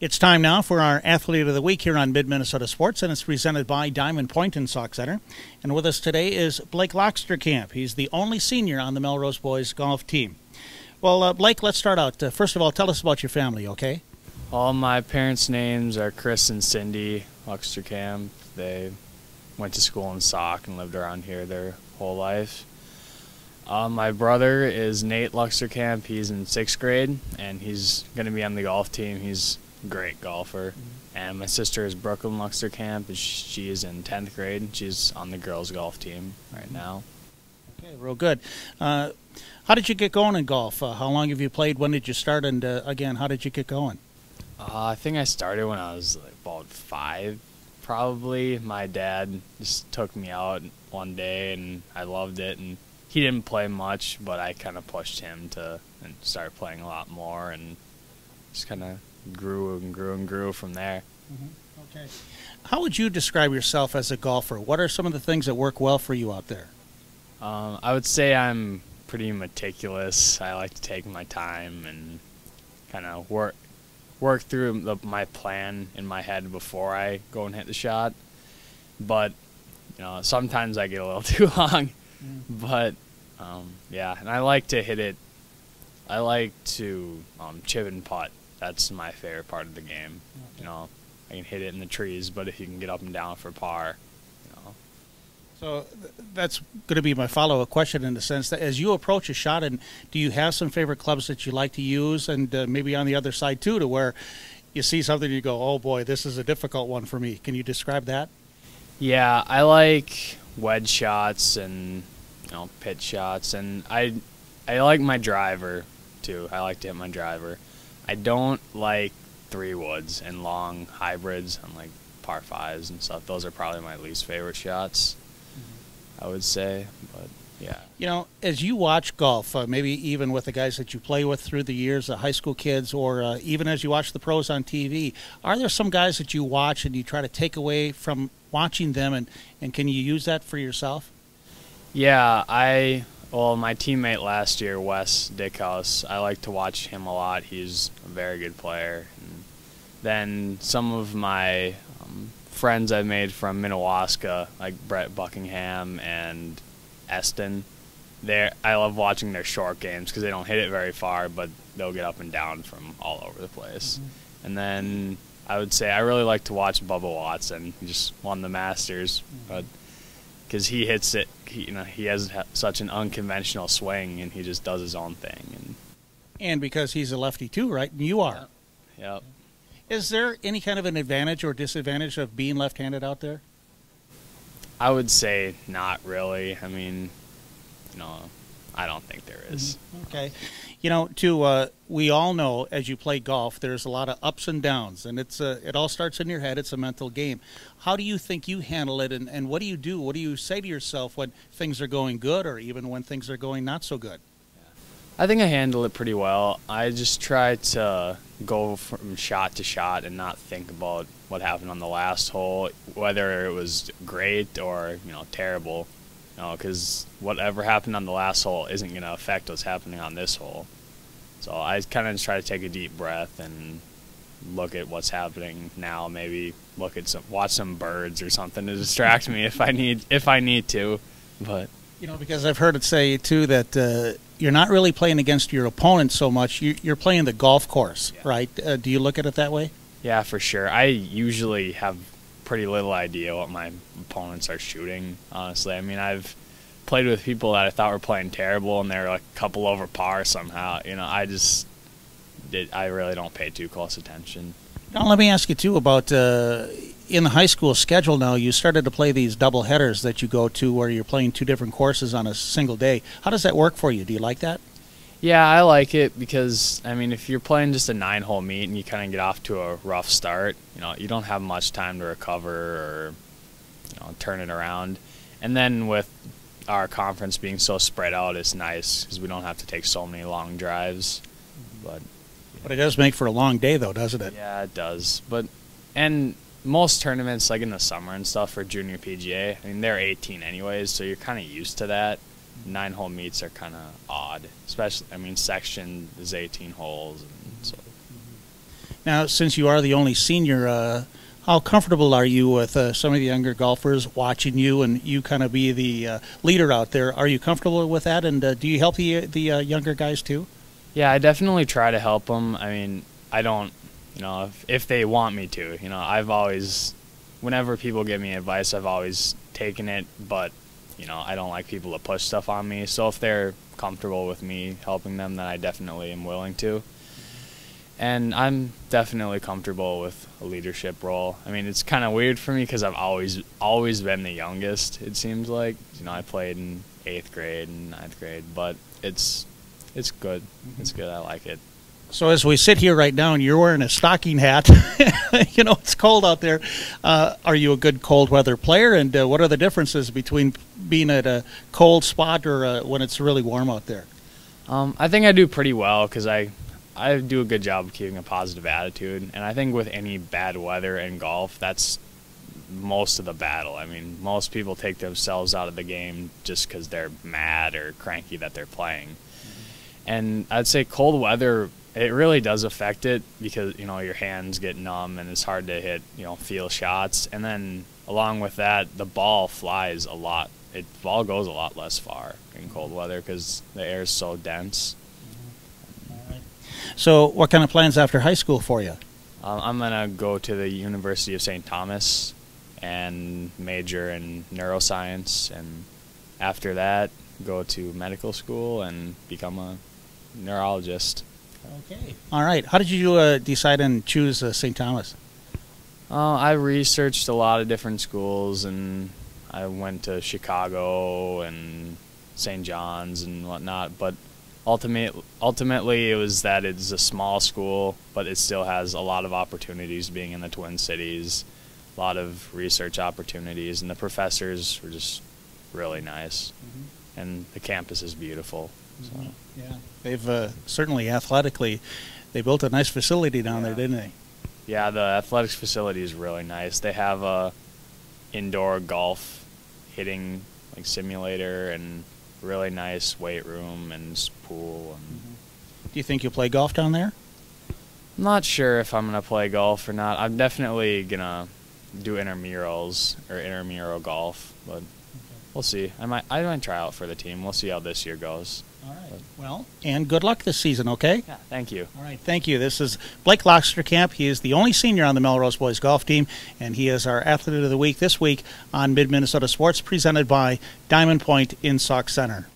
It's time now for our Athlete of the Week here on Mid-Minnesota Sports, and it's presented by Diamond Point and Sauk Center. And with us today is Blake Loxtercamp. He's the only senior on the Melrose Boys golf team. Well, Blake, let's start out. First of all, tell us about your family, okay? All my parents' names are Chris and Cindy Loxtercamp. They went to school in Sauk and lived around here their whole life. My brother is Nate Loxtercamp. He's in 6th grade, and he's going to be on the golf team. He's a great golfer. And my sister is Brooklyn Loxtercamp. She is in 10th grade. She's on the girls' golf team right now. Okay, real good. How did you get going in golf? How long have you played? When did you start? And, again, how did you get going? I think I started when I was about 5, probably. My dad just took me out one day, and I loved it. And he didn't play much, but I kind of pushed him to and start playing a lot more, and just kind of grew and grew and grew from there. Okay. How would you describe yourself as a golfer? What are some of the things that work well for you out there? I would say I'm pretty meticulous. I like to take my time and kind of work through my plan in my head before I go and hit the shot. But sometimes I get a little too long. But yeah, and I like to hit it. I like to chip and putt. That's my favorite part of the game. Okay. I can hit it in the trees, but if you can get up and down for par, So that's going to be my follow-up question, in the sense that as you approach a shot, and do you have some favorite clubs that you like to use, and maybe on the other side too, to where you see something and you go, oh boy, this is a difficult one for me. Can you describe that? Yeah, I like wedge shots and pitch shots, and I like my driver too. I like to hit my driver. I don't like 3-woods and long hybrids on like par 5s and stuff. Those are probably my least favorite shots, I would say. But yeah, as you watch golf, maybe even with the guys that you play with through the years, the high school kids, or even as you watch the pros on TV, are there some guys that you watch and you try to take away from watching them, and can you use that for yourself? Yeah, my teammate last year, Wes Dickhouse, I like to watch him a lot. He's a very good player. And then some of my friends I've made from Minnewaska, like Brett Buckingham and Eston, I love watching their short games because they don't hit it very far, but they'll get up and down from all over the place. And then I would say I really like to watch Bubba Watson. He just won the Masters, but because he hits it, he has such an unconventional swing, and he just does his own thing. And because he's a lefty too, right? And you are. Yep. Is there any kind of an advantage or disadvantage of being left-handed out there? I would say not really. I mean, I don't think there is. Okay. We all know, as you play golf, there's a lot of ups and downs, and it all starts in your head. It's a mental game. How do you think you handle it, and what do you do? What do you say to yourself when things are going good, or even when things are going not so good? I think I handle it pretty well. I just try to go from shot to shot and not think about what happened on the last hole, whether it was great or terrible. Because whatever happened on the last hole isn't going to affect what's happening on this hole. So I kind of just try to take a deep breath and look at what's happening now. Maybe watch some birds or something to distract me if I need to. But because I've heard it say too that you're not really playing against your opponent so much. You're playing the golf course, right? Do you look at it that way? Yeah, for sure. I usually have pretty little idea what my opponents are shooting, honestly. I mean, I've played with people that I thought were playing terrible, and they're like a couple over par somehow. I really don't pay too close attention. Now, let me ask you too about in the high school schedule. Now, you started to play these double headers that you go to, where you're playing 2 different courses on a single day. How does that work for you? Do you like that? Yeah, I like it because, I mean, if you're playing just a 9-hole meet and you kind of get off to a rough start, you don't have much time to recover or, turn it around. And then with our conference being so spread out, it's nice because we don't have to take so many long drives. But it does make for a long day, though, doesn't it? Yeah, it does. And most tournaments, like in the summer and stuff for junior PGA, I mean, they're 18 anyways, so you're kind of used to that. 9-hole meets are kind of odd, especially, I mean, section is 18 holes. And so Now, since you are the only senior, how comfortable are you with some of the younger golfers watching you and you kind of be the leader out there? Are you comfortable with that, and do you help the younger guys too? Yeah, I definitely try to help them. I mean, I don't, if they want me to. I've always, whenever people give me advice, I've always taken it, but, I don't like people to push stuff on me. So if they're comfortable with me helping them, then I definitely am willing to. And I'm definitely comfortable with a leadership role. I mean, it's kind of weird for me because I've always been the youngest, it seems like. I played in 8th grade and 9th grade, but it's good. It's good. I like it. So as we sit here right now and you're wearing a stocking hat, it's cold out there. Are you a good cold weather player? And what are the differences between being at a cold spot or when it's really warm out there? I think I do pretty well because I do a good job of keeping a positive attitude. And I think with any bad weather in golf, that's most of the battle. I mean, most people take themselves out of the game just because they're mad or cranky that they're playing. And I'd say cold weather, it really does affect it because, your hands get numb and it's hard to hit, feel shots. And then along with that, the ball flies a lot. The ball goes a lot less far in cold weather because the air is so dense. So what kind of plans after high school for you? I'm going to go to the University of St. Thomas and major in neuroscience. And after that, go to medical school and become a neurologist. Okay. All right. How did you decide and choose St. Thomas? I researched a lot of different schools, and I went to Chicago and St. John's and whatnot, but ultimately it was that it's a small school, but it still has a lot of opportunities being in the Twin Cities, a lot of research opportunities, and the professors were just really nice. And the campus is beautiful. So. Yeah, they've certainly athletically, they built a nice facility down there, didn't they? Yeah, the athletics facility is really nice. They have a indoor golf hitting simulator and really nice weight room and pool. And Do you think you'll play golf down there? I'm not sure if I'm going to play golf or not. I'm definitely going to do intramurals or intramural golf, but we'll see. I might try out for the team. We'll see how this year goes. All right. Well, and good luck this season, okay? Yeah, thank you. All right, thank you. This is Blake Loxtercamp. He is the only senior on the Melrose Boys golf team, and he is our Athlete of the Week this week on Mid-Minnesota Sports, presented by Diamond Point in Sauk Center.